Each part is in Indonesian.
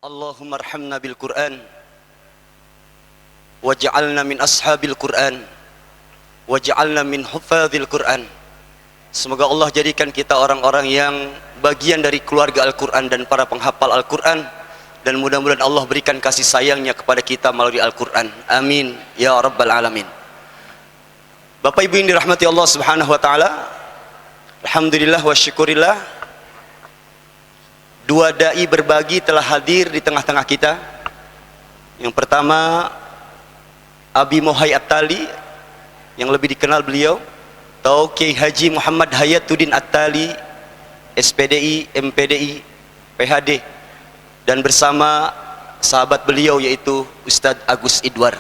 Allahumma arhamna bil Qur'an waj'alna min ashabil Qur'an waj'alna min huffazil Qur'an. Semoga Allah jadikan kita orang-orang yang bagian dari keluarga Al-Quran dan para penghafal Al-Quran, dan mudah-mudahan Allah berikan kasih sayangnya kepada kita melalui Al-Quran. Amin ya rabbal alamin. Bapak Ibu yang dirahmati Allah subhanahu wa ta'ala, alhamdulillah wa syukurillah, dua da'i berbagi telah hadir di tengah-tengah kita. Yang pertama Abi Mohai At-Tali, yang lebih dikenal beliau atau Kiai Haji Muhammad Hayatuddin At-Tali, SPDI, MPDI, PHD, dan bersama sahabat beliau yaitu Ustadz Agus Idwar.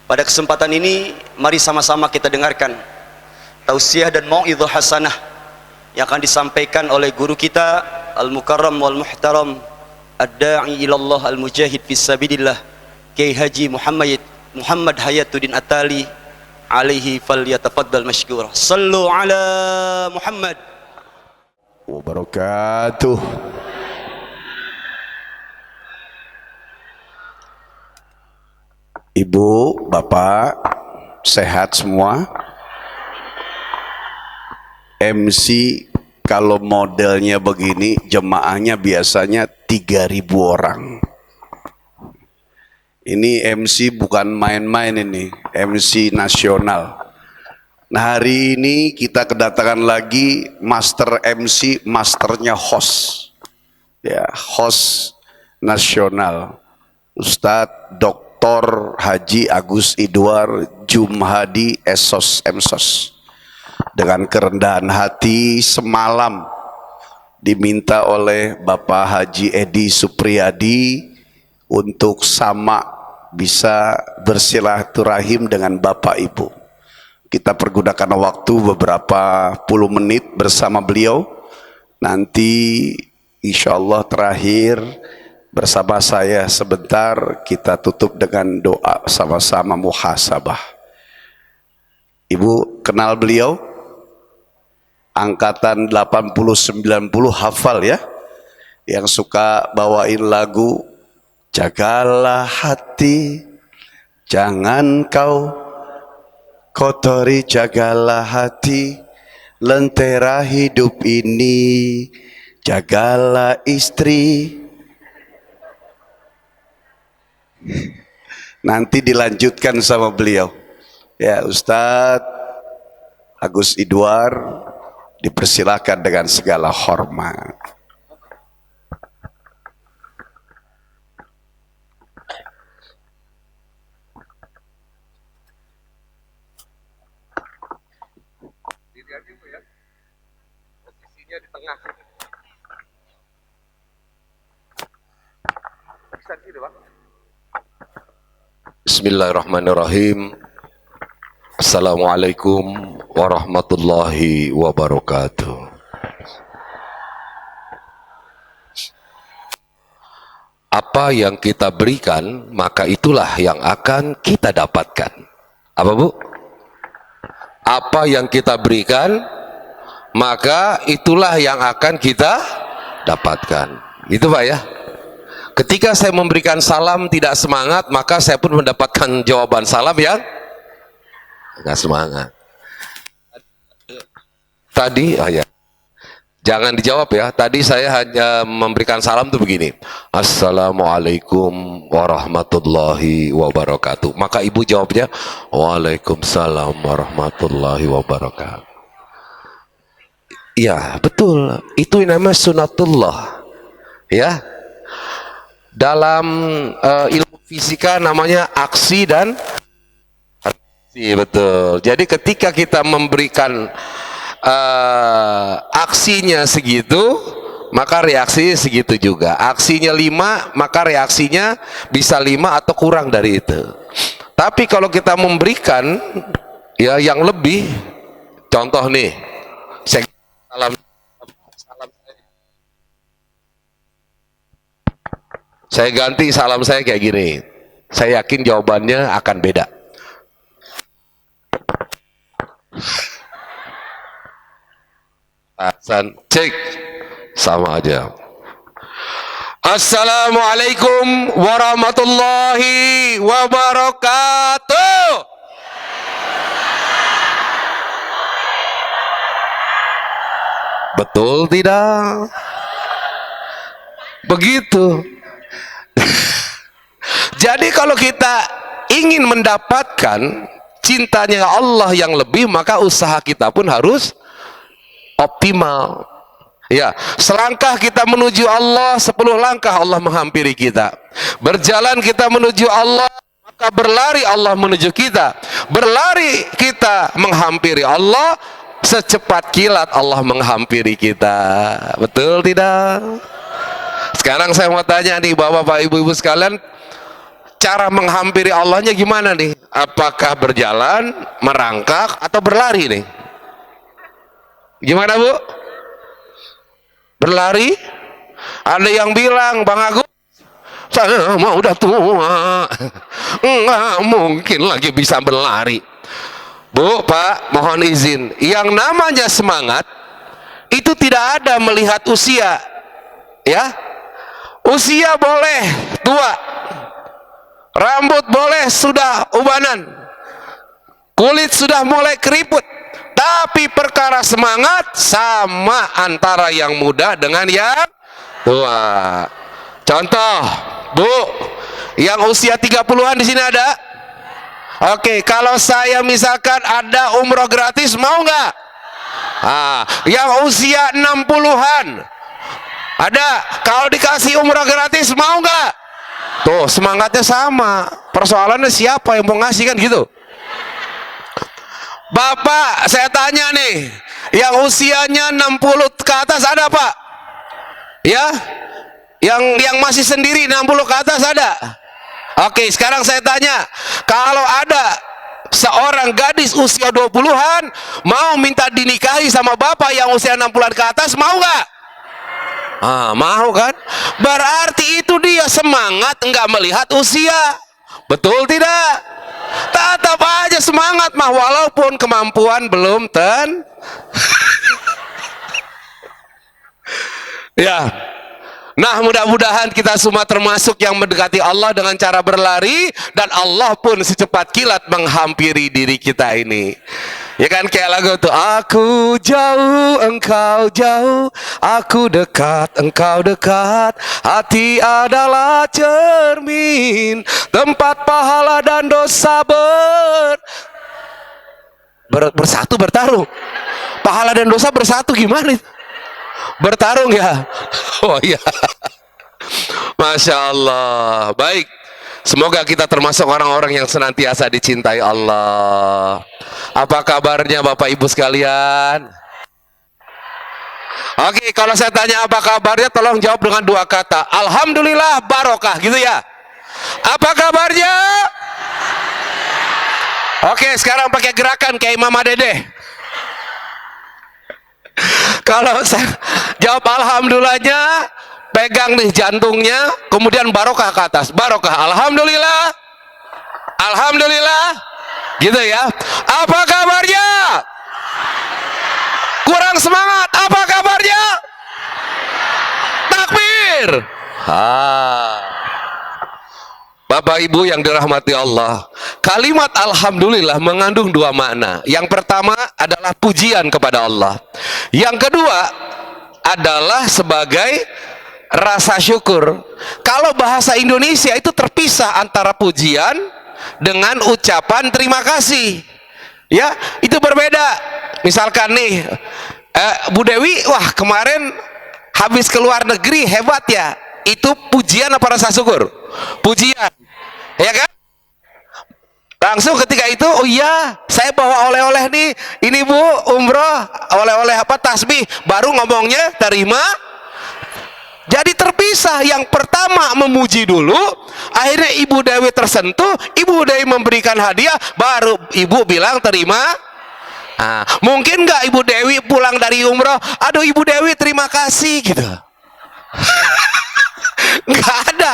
Pada kesempatan ini mari sama-sama kita dengarkan tausiah dan mau'idhah hasanah yang akan disampaikan oleh guru kita Al-Mukarram wal Muhtaram Ad-Da'i ilallah Al-Mujahid Fisabilillah Kiai Haji Muhammad Hayatuddin At-Tali alaihi falyatafaddal mashkura. Sallu ala Muhammad wabarakatuh. Ibu, Bapak, sehat semua? MC kalau modelnya begini, jemaahnya biasanya 3.000 orang. Ini MC bukan main-main, ini MC nasional. Nah, hari ini kita kedatangan lagi master MC, masternya host, ya, host nasional, Ustadz Dr. Haji Agus Idwar Jumhadi Esos Emsos. Dengan kerendahan hati semalam diminta oleh Bapak Haji Edi Supriyadi untuk sama bisa bersilaturahim dengan Bapak Ibu. Kita pergunakan waktu beberapa puluh menit bersama beliau. Nanti insya Allah terakhir bersama saya sebentar, kita tutup dengan doa sama-sama muhasabah. Ibu kenal beliau? Angkatan 80-90 hafal ya? Yang suka bawain lagu jagalah hati, jangan kau kotori, jagalah hati, lentera hidup ini, jagalah istri. Nanti dilanjutkan sama beliau. Ya, Ustadz Agus Idwar dipersilakan dengan segala hormat. Posisinya di tengah. Bisa gitu, Pak. Bismillahirrahmanirrahim. Assalamualaikum warahmatullahi wabarakatuh. Apa yang kita berikan, maka itulah yang akan kita dapatkan. Apa, Bu? Apa yang kita berikan, maka itulah yang akan kita dapatkan. Itu, Pak, ya. Ketika saya memberikan salam tidak semangat, maka saya pun mendapatkan jawaban salam yang nggak semangat. Tadi, ya, jangan dijawab ya. Tadi saya hanya memberikan salam tuh begini. Assalamualaikum warahmatullahi wabarakatuh. Maka ibu jawabnya, Waalaikumsalam warahmatullahi wabarakatuh. Ya, betul. Itu namanya sunatullah. Ya. Dalam ilmu fisika namanya aksi dan reaksi, betul. Jadi ketika kita memberikan aksinya segitu, maka reaksinya segitu juga. Aksinya 5, maka reaksinya bisa 5 atau kurang dari itu. Tapi kalau kita memberikan ya yang lebih, contoh nih, saya ganti salam saya kayak gini. Saya yakin jawabannya akan beda. Hasan, cek, sama aja. Assalamualaikum warahmatullahi wabarakatuh. Betul tidak? Begitu. Jadi kalau kita ingin mendapatkan cintanya Allah yang lebih, maka usaha kita pun harus optimal. Ya, selangkah kita menuju Allah, 10 langkah Allah menghampiri kita. Berjalan kita menuju Allah, maka berlari Allah menuju kita. Berlari kita menghampiri Allah, secepat kilat Allah menghampiri kita. Betul tidak? Sekarang saya mau tanya nih Bapak Ibu sekalian, cara menghampiri Allahnya gimana nih? Apakah berjalan, merangkak, atau berlari nih? Gimana Bu? Berlari? Ada yang bilang, Bang Agus, saya mau udah tua, nggak mungkin lagi bisa berlari. Bu, Pak, mohon izin, yang namanya semangat itu tidak ada melihat usia, ya. Usia boleh tua, rambut boleh sudah ubanan, kulit sudah mulai keriput, tapi perkara semangat sama antara yang muda dengan yang tua. Contoh, Bu, yang usia 30-an di sini ada? Oke, kalau saya misalkan ada umroh gratis, mau nggak? Yang usia 60-an ada, kalau dikasih umroh gratis mau nggak? Tuh, semangatnya sama. Persoalannya siapa yang mau ngasih, kan gitu. Bapak, saya tanya nih, yang usianya 60 ke atas ada Pak? Ya? Yang masih sendiri 60 ke atas ada? Oke, sekarang saya tanya, kalau ada seorang gadis usia 20-an mau minta dinikahi sama bapak yang usia 60-an ke atas, mau nggak? Mau kan? Berarti itu dia semangat, nggak melihat usia. Betul tidak? Tetap aja semangat mah, walaupun kemampuan belum ya. Nah, mudah-mudahan kita semua termasuk yang mendekati Allah dengan cara berlari, dan Allah pun secepat kilat menghampiri diri kita ini. Ya kan, kayak lagu tuh, aku jauh engkau jauh, aku dekat engkau dekat, hati adalah cermin tempat pahala dan dosa bersatu, bertarung. Pahala dan dosa bersatu gimana? Bertarung ya. Oh iya. Masya Allah. Baik, semoga kita termasuk orang-orang yang senantiasa dicintai Allah. Apa kabarnya Bapak Ibu sekalian? Oke, kalau saya tanya apa kabarnya, tolong jawab dengan 2 kata. Alhamdulillah, barokah, gitu ya. Apa kabarnya? Oke, sekarang pakai gerakan kayak Mama Dede. Kalau saya jawab alhamdulillahnya, pegang nih jantungnya, kemudian barokah ke atas. Barokah, alhamdulillah, alhamdulillah, gitu ya. Apa kabarnya? Kurang semangat, apa kabarnya? Takbir. Bapak Ibu yang dirahmati Allah, kalimat alhamdulillah mengandung 2 makna. Yang pertama adalah pujian kepada Allah. Yang kedua adalah sebagai rasa syukur. Kalau bahasa Indonesia itu terpisah antara pujian dengan ucapan terima kasih. Ya, itu berbeda. Misalkan nih, Bu Dewi, wah kemarin habis ke luar negeri, hebat ya. Itu pujian apa rasa syukur? Pujian, ya kan? Langsung ketika itu, oh iya, saya bawa oleh-oleh nih, ini Bu, umroh, oleh-oleh apa, tasbih, baru ngomongnya terima. Jadi terpisah. Yang pertama memuji dulu, akhirnya Ibu Dewi tersentuh, Ibu Dewi memberikan hadiah, baru Ibu bilang terima. Mungkin nggak Ibu Dewi pulang dari umroh, aduh Ibu Dewi terima kasih gitu. Nggak ada.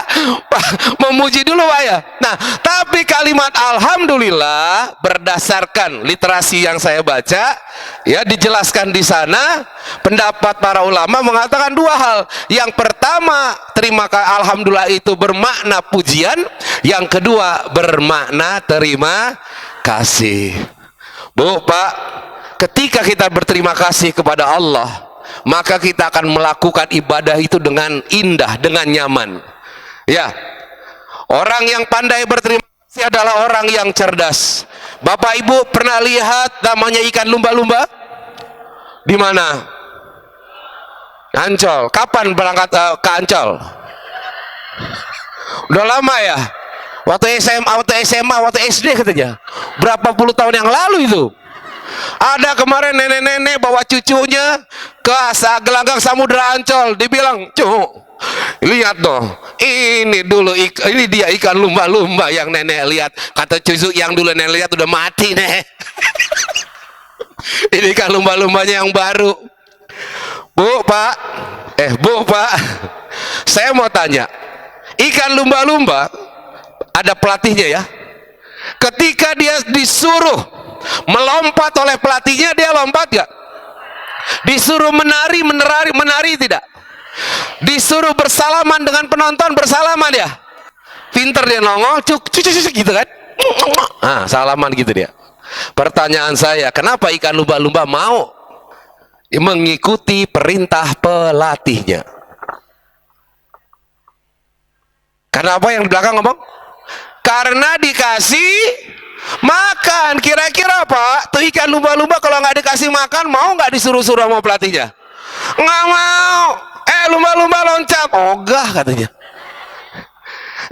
Memuji dulu Pak ya. Nah, tapi kalimat alhamdulillah berdasarkan literasi yang saya baca, ya dijelaskan di sana, pendapat para ulama mengatakan dua hal. Yang pertama, alhamdulillah itu bermakna pujian, yang kedua bermakna terima kasih. Bu, Pak, ketika kita berterima kasih kepada Allah, maka kita akan melakukan ibadah itu dengan indah, dengan nyaman. Ya, orang yang pandai berterima kasih adalah orang yang cerdas. Bapak Ibu pernah lihat namanya ikan lumba-lumba? Di mana? Ancol. Kapan berangkat ke Ancol? Udah lama ya? Waktu SMA, waktu SD katanya. Berapa puluh tahun yang lalu itu? Ada kemarin nenek-nenek bawa cucunya ke gelanggang Samudra Ancol. Dibilang, lihat dong, ini dia ikan lumba-lumba yang nenek lihat. Kata cucu yang dulu nenek lihat udah mati nih. Ini ikan lumba-lumbanya yang baru. Bu, Pak, saya mau tanya, ikan lumba-lumba ada pelatihnya ya. Ketika dia disuruh melompat oleh pelatihnya, dia lompat gak? Disuruh menari tidak? Disuruh bersalaman dengan penonton, bersalaman ya? Pinter dia nongol, cuk gitu kan? Nah, salaman gitu dia. Pertanyaan saya, kenapa ikan lumba-lumba mau mengikuti perintah pelatihnya? Karena apa yang di belakang ngomong? Karena dikasih makan. Kira-kira Pak, tuh ikan lumba-lumba kalau nggak dikasih makan, mau nggak disuruh-suruh sama pelatihnya? Nggak mau. Lumba-lumba loncat. Ogah katanya.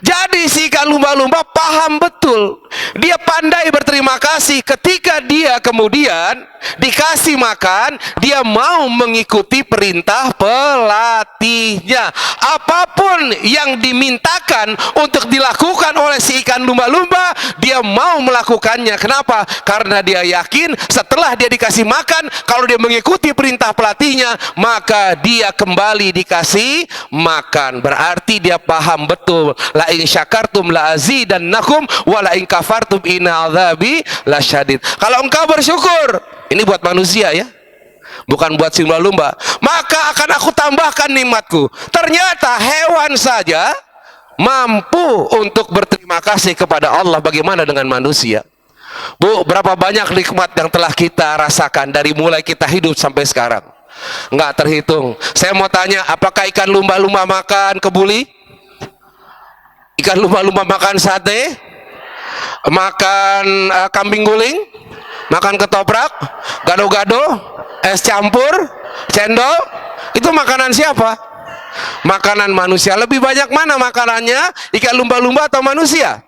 Jadi si ikan lumba-lumba paham betul. Dia pandai berterima kasih. Ketika dia kemudian dikasih makan, dia mau mengikuti perintah pelatihnya. Apapun yang dimintakan untuk dilakukan oleh si ikan lumba-lumba, dia mau melakukannya. Kenapa? Karena dia yakin setelah dia dikasih makan, kalau dia mengikuti perintah pelatihnya, maka dia kembali dikasih makan. Berarti dia paham betul. La in syakartum la azidannakum wa la in kafartum inna adzabi lasyadid. Kalau engkau bersyukur, ini buat manusia ya, bukan buat si lumba-lumba, maka akan aku tambahkan nikmatku. Ternyata hewan saja mampu untuk berterima kasih kepada Allah, bagaimana dengan manusia? Bu, berapa banyak nikmat yang telah kita rasakan dari mulai kita hidup sampai sekarang? Nggak terhitung. Saya mau tanya, apakah ikan lumba-lumba makan kebuli? Ikan lumba-lumba makan sate, makan kambing guling, makan ketoprak, gado-gado, es campur, cendol. Itu makanan siapa? Makanan manusia. Lebih banyak mana makanannya, ikan lumba-lumba atau manusia?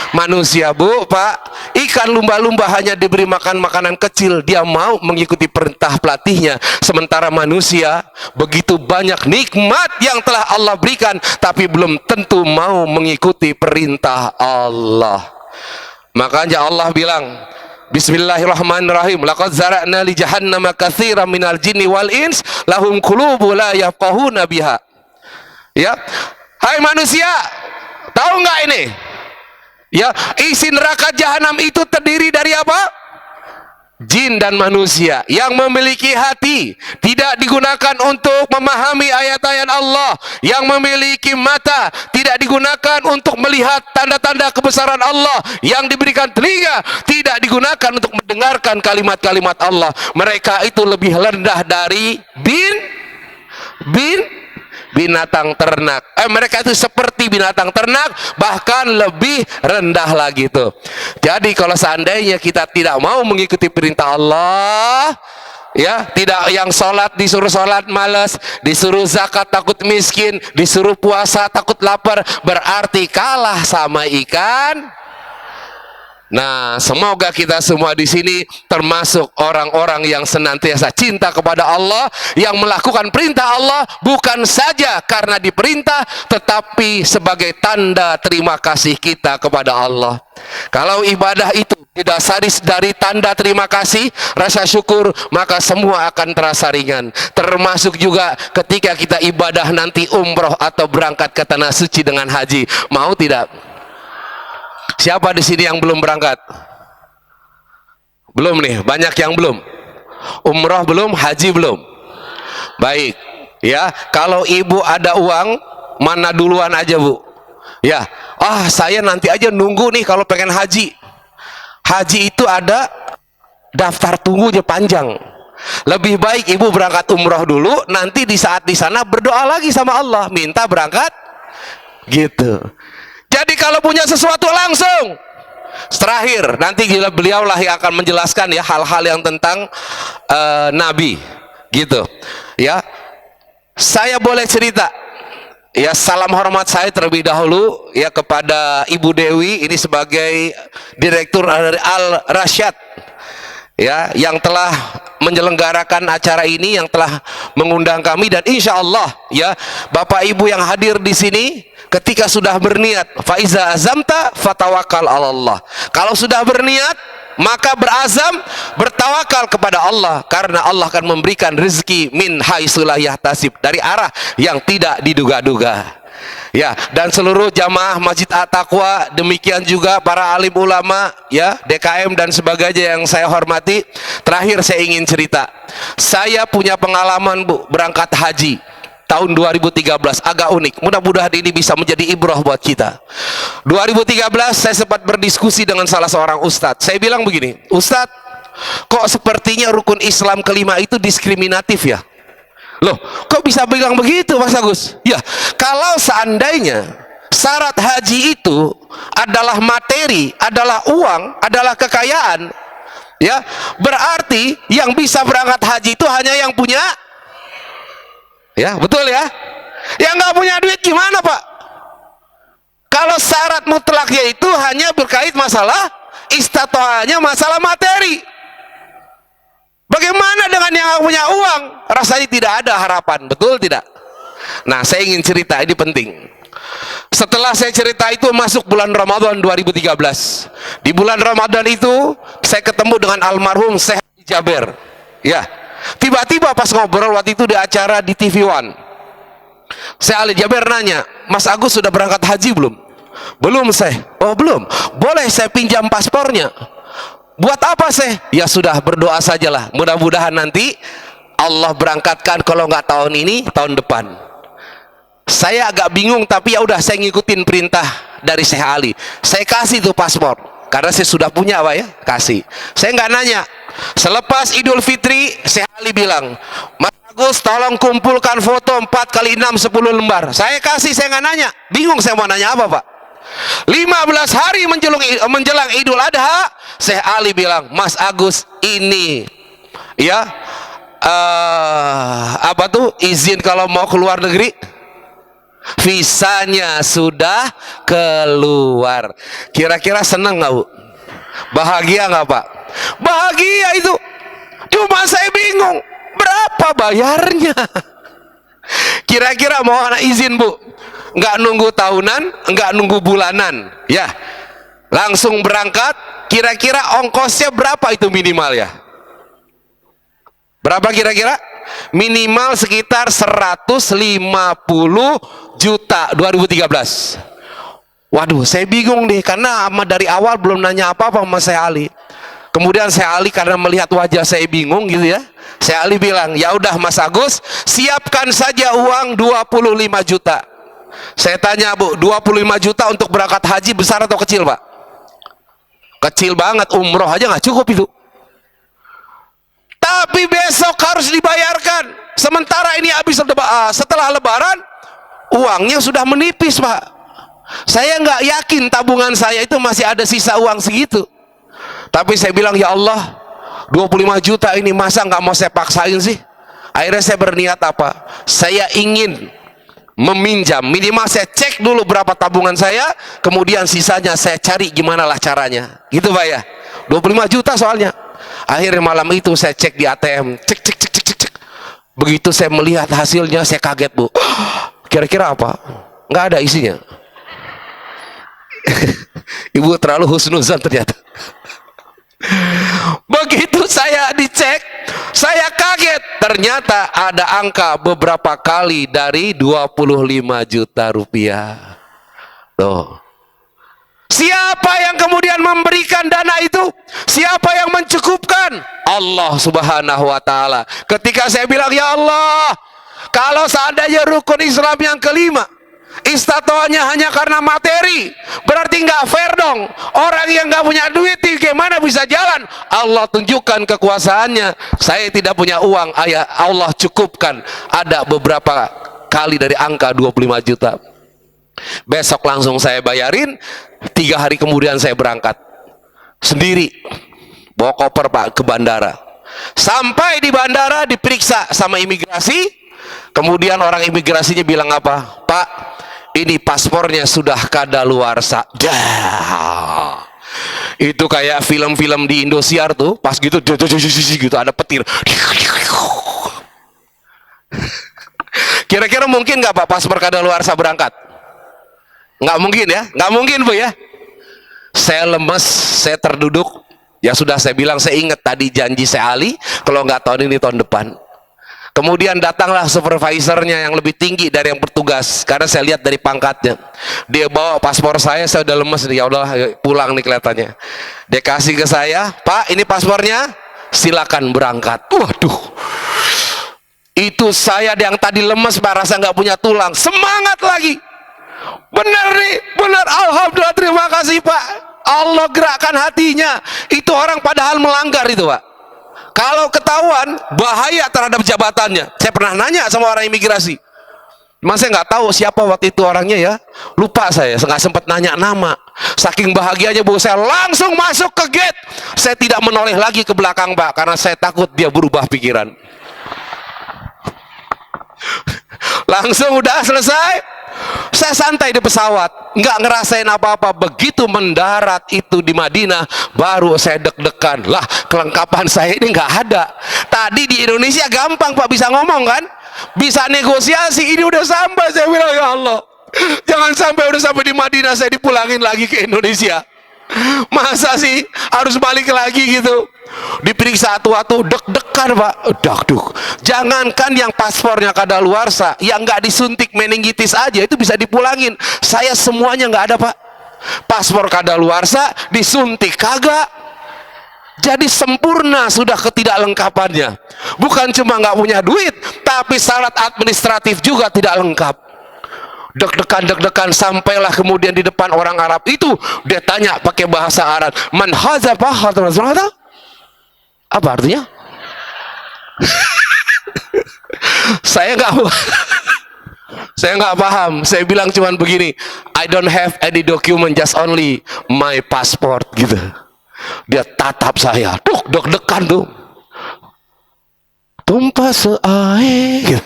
Manusia, Bu, Pak. Ikan lumba-lumba hanya diberi makan makanan kecil, dia mau mengikuti perintah pelatihnya. Sementara manusia begitu banyak nikmat yang telah Allah berikan, tapi belum tentu mau mengikuti perintah Allah. Makanya Allah bilang, Bismillahirrahmanirrahim, laqad zara'na li jahannama katsiran minal jinni wal ins lahum qulubun la yafqahuna biha. Ya, hai manusia, tahu nggak ini? Ya, isi neraka jahanam itu terdiri dari apa? Jin dan manusia yang memiliki hati, tidak digunakan untuk memahami ayat-ayat Allah. Yang memiliki mata, tidak digunakan untuk melihat tanda-tanda kebesaran Allah. Yang diberikan telinga, tidak digunakan untuk mendengarkan kalimat-kalimat Allah. Mereka itu lebih rendah dari binatang ternak. Mereka itu seperti binatang ternak, bahkan lebih rendah lagi tuh. Jadi kalau seandainya kita tidak mau mengikuti perintah Allah, ya, tidak, yang sholat disuruh sholat malas, disuruh zakat takut miskin, disuruh puasa takut lapar, berarti kalah sama ikan Nah, semoga kita semua di sini termasuk orang-orang yang senantiasa cinta kepada Allah, yang melakukan perintah Allah bukan saja karena diperintah, tetapi sebagai tanda terima kasih kita kepada Allah. Kalau ibadah itu didasari dari tanda terima kasih, rasa syukur, maka semua akan terasa ringan. Termasuk juga ketika kita ibadah nanti umroh atau berangkat ke tanah suci dengan haji. Mau tidak? Siapa di sini yang belum berangkat? Belum nih, banyak yang belum. Umroh belum, haji belum. Baik, ya. Kalau ibu ada uang, mana duluan aja bu? Ya, saya nanti aja nunggu nih kalau pengen haji. Haji itu ada daftar tunggunya panjang. Lebih baik ibu berangkat umroh dulu, nanti di saat di sana berdoa lagi sama Allah, minta berangkat, gitu. Jadi kalau punya sesuatu langsung. Terakhir, nanti beliau lah yang akan menjelaskan ya hal-hal yang tentang Nabi, gitu. Ya, saya boleh cerita. Ya, salam hormat saya terlebih dahulu ya kepada Ibu Dewi ini sebagai direktur dari Al Rasyad, ya, yang telah menyelenggarakan acara ini, yang telah mengundang kami, dan insya Allah ya Bapak Ibu yang hadir di sini, ketika sudah berniat, faiza azamta fatawakal Allah. Kalau sudah berniat, maka berazam, bertawakal kepada Allah, karena Allah akan memberikan rezeki min haitsu la yahtasib, dari arah yang tidak diduga-duga. Ya, dan seluruh jamaah Masjid At-Taqwa, demikian juga para alim ulama, ya, DKM dan sebagainya yang saya hormati. Terakhir saya ingin cerita. Saya punya pengalaman bu, berangkat haji tahun 2013, agak unik. Mudah-mudahan ini bisa menjadi ibrah buat kita. 2013 saya sempat berdiskusi dengan salah seorang ustadz. Saya bilang begini, Ustadz, kok sepertinya rukun Islam kelima itu diskriminatif ya? Loh, kok bisa bilang begitu Mas Agus? Ya, kalau seandainya syarat haji itu adalah materi, adalah uang, adalah kekayaan, ya, berarti yang bisa berangkat haji itu hanya yang punya. Ya, betul ya? Yang nggak punya duit gimana Pak? Kalau syarat mutlaknya itu hanya berkait masalah istatoanya, masalah materi. Bagaimana dengan yang nggak punya uang? Rasanya tidak ada harapan, betul tidak? Nah, saya ingin cerita, ini penting. Setelah saya cerita itu, masuk bulan Ramadan 2013. Di bulan Ramadan itu saya ketemu dengan almarhum Syekh Jaber. Ya, tiba-tiba pas ngobrol waktu itu di acara di TV One, Syekh Ali Jaber nanya, Mas Agus sudah berangkat haji belum? Belum Syekh. Oh belum, boleh saya pinjam paspornya? Buat apa Syekh? Ya sudah, berdoa sajalah, mudah-mudahan nanti Allah berangkatkan, kalau nggak tahun ini, tahun depan. Saya agak bingung, tapi ya udah, saya ngikutin perintah dari Syekh Ali. Saya kasih tuh paspor, karena saya sudah punya Pak ya, kasih. Saya nggak nanya. Selepas Idul Fitri, Syekh Ali bilang, Mas Agus tolong kumpulkan foto 4 x 6 10 lembar. Saya kasih, saya nggak nanya. Bingung saya mau nanya apa Pak. 15 hari menjelang Idul Adha, Syekh Ali bilang, Mas Agus ini ya apa tuh izin kalau mau keluar negeri, visanya sudah keluar. Kira-kira seneng nggak bu? Bahagia nggak Pak? Bahagia itu. Cuma saya bingung, berapa bayarnya? Kira-kira mau anak izin bu, nggak nunggu tahunan, nggak nunggu bulanan, ya, langsung berangkat. Kira-kira ongkosnya berapa itu minimal ya? Berapa kira-kira? Minimal sekitar 150 juta 2013. Waduh, saya bingung deh, karena dari awal belum nanya apa-apa sama Syekh Ali. Kemudian Syekh Ali karena melihat wajah saya bingung gitu ya, Syekh Ali bilang, ya udah Mas Agus, siapkan saja uang 25 juta. Saya tanya bu, 25 juta untuk berangkat haji besar atau kecil Pak? Kecil banget, umroh aja nggak cukup itu. Tapi besok harus dibayarkan. Sementara ini habis setelah lebaran, uangnya sudah menipis Pak. Saya nggak yakin tabungan saya itu masih ada sisa uang segitu. Tapi saya bilang, ya Allah, 25 juta ini masa nggak mau saya paksain sih? Akhirnya saya berniat apa? Saya ingin meminjam. Minimal saya cek dulu berapa tabungan saya, kemudian sisanya saya cari gimana lah caranya. Gitu Pak ya. 25 juta soalnya. Akhirnya malam itu saya cek di ATM, cek. Begitu saya melihat hasilnya, saya kaget Bu. Kira-kira apa? Nggak ada isinya. Ibu terlalu husnuzan ternyata. Begitu saya dicek, saya kaget. Ternyata ada angka beberapa kali dari 25 juta rupiah. Tuh. Siapa yang kemudian memberikan dana itu? Siapa yang mencukupkan? Allah Subhanahu wa ta'ala. Ketika saya bilang, ya Allah, kalau seandainya rukun Islam yang kelima istatoanya hanya karena materi, berarti nggak fair dong. Orang yang nggak punya duit gimana bisa jalan? Allah tunjukkan kekuasaannya. Saya tidak punya uang, Allah cukupkan. Ada beberapa kali dari angka 25 juta. Besok langsung saya bayarin. 3 hari kemudian saya berangkat sendiri, bawa koper Pak ke bandara. Sampai di bandara diperiksa sama imigrasi. Kemudian orang imigrasinya bilang apa? Pak, ini paspornya sudah kadaluarsa. Dah. Itu kayak film-film di Indosiar tuh, pas gitu ada petir. Kira-kira mungkin nggak Pak paspor kadaluarsa berangkat? Nggak mungkin ya, nggak mungkin Bu ya. Saya lemes, saya terduduk. Ya sudah saya bilang, saya ingat tadi janji saya Ali, kalau nggak tahun ini tahun depan. Kemudian datanglah supervisornya yang lebih tinggi dari yang bertugas, karena saya lihat dari pangkatnya. Dia bawa paspor saya udah lemes nih, ya Allah pulang nih kelihatannya. Dia kasih ke saya, Pak ini paspornya, silakan berangkat. Waduh, itu saya yang tadi lemes Pak, rasa nggak punya tulang, semangat lagi. Benar nih, benar, alhamdulillah, terima kasih Pak. Allah gerakkan hatinya. Itu orang padahal melanggar itu Pak. Kalau ketahuan bahaya terhadap jabatannya. Saya pernah nanya sama orang imigrasi, memang saya nggak tahu siapa waktu itu orangnya ya, lupa saya nggak sempat nanya nama. Saking bahagianya Bu, saya langsung masuk ke gate. Saya tidak menoleh lagi ke belakang Pak, karena saya takut dia berubah pikiran. Langsung udah selesai, saya santai di pesawat, nggak ngerasain apa-apa. Begitu mendarat itu di Madinah, baru saya deg-degan. Lah, kelengkapan saya ini nggak ada. Tadi di Indonesia gampang Pak, bisa ngomong kan, bisa negosiasi. Ini udah sampai, saya bilang ya Allah, jangan sampai udah sampai di Madinah saya dipulangin lagi ke Indonesia. Masa sih harus balik lagi gitu? Diperiksa satu-satu, deg-degan Pak. Dagduk. Jangankan yang paspornya kadaluarsa, yang nggak disuntik meningitis aja itu bisa dipulangin. Saya semuanya nggak ada Pak. Paspor kadaluarsa, disuntik kagak. Jadi sempurna sudah ketidaklengkapannya. Bukan cuma nggak punya duit, tapi syarat administratif juga tidak lengkap. Deg-degan sampailah kemudian di depan orang Arab itu, dia tanya pakai bahasa Arab, man hadza fahad Rasulullah. Apa artinya? Saya nggak paham. Saya bilang cuman begini, I don't have any document, just only my passport gitu. Dia tatap saya, deg-degan tuh. Tumpah seae gitu.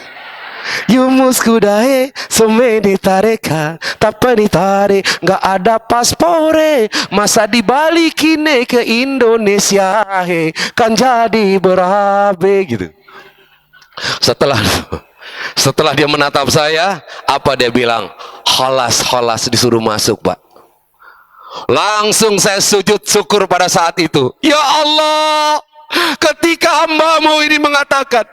Yumus kudae semedi tareka tapi tare nggak ada paspore, masa dibalikin ke Indonesia he kan jadi berabe gitu. Setelah dia menatap saya, apa dia bilang? Holas disuruh masuk Pak. Langsung saya sujud syukur pada saat itu. Ya Allah, ketika hamba-Mu ini mengatakan,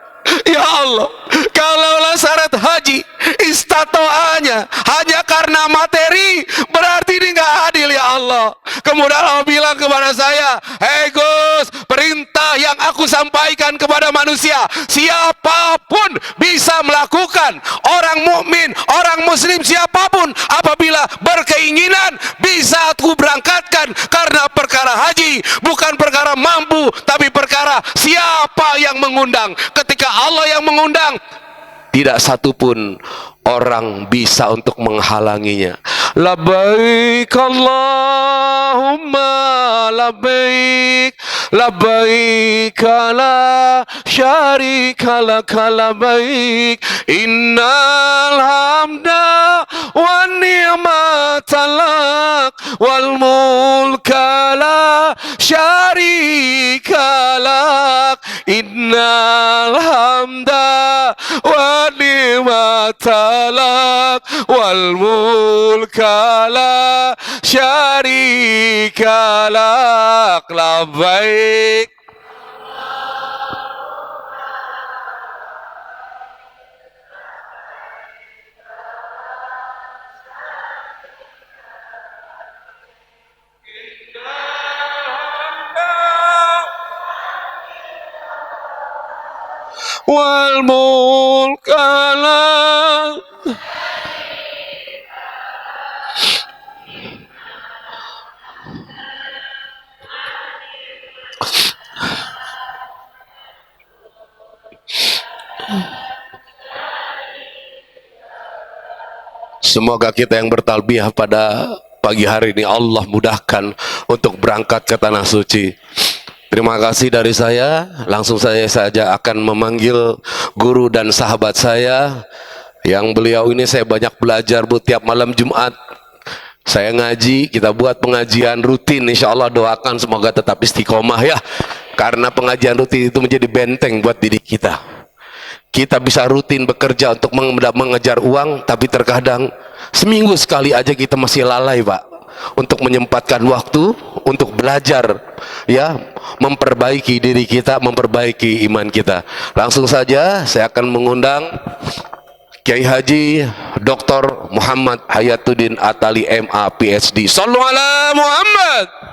ya Allah, kalaulah syarat haji istatoanya hanya karena materi, berarti ini nggak adil ya Allah. Kemudian Allah bilang kepada saya, hei Gus, perintah yang aku sampaikan kepada manusia, siapapun bisa melakukan. Orang mukmin, orang muslim siapapun, apabila berkeinginan bisa aku berangkatkan. Karena perkara haji bukan perkara mampu, tapi perkara siapa yang mengundang. Ketika Allah yang mengundang, tidak satupun orang bisa untuk menghalanginya. Labbaik Allahumma labbaik, labbaik la syarika lak labbaik innal hamda wan ni'mata lak wal mulka la syarika lak innal hamda wan ni'mata lak wal mulka la syarika lak labbaik. Wal mulka la. Semoga kita yang bertalbiyah pada pagi hari ini Allah mudahkan untuk berangkat ke tanah suci. Terima kasih dari saya. Langsung saya saja akan memanggil guru dan sahabat saya. Yang beliau ini saya banyak belajar bu, tiap malam Jumat saya ngaji, kita buat pengajian rutin. Insya Allah doakan semoga tetap istiqomah ya. Karena pengajian rutin itu menjadi benteng buat diri kita. Kita bisa rutin bekerja untuk mengejar uang, tapi terkadang seminggu sekali aja kita masih lalai pak untuk menyempatkan waktu untuk belajar ya, memperbaiki diri kita, memperbaiki iman kita. Langsung saja saya akan mengundang Kiai Haji Dr. Muhammad Hayatuddin Atali MA PhD. Sallu ala Muhammad.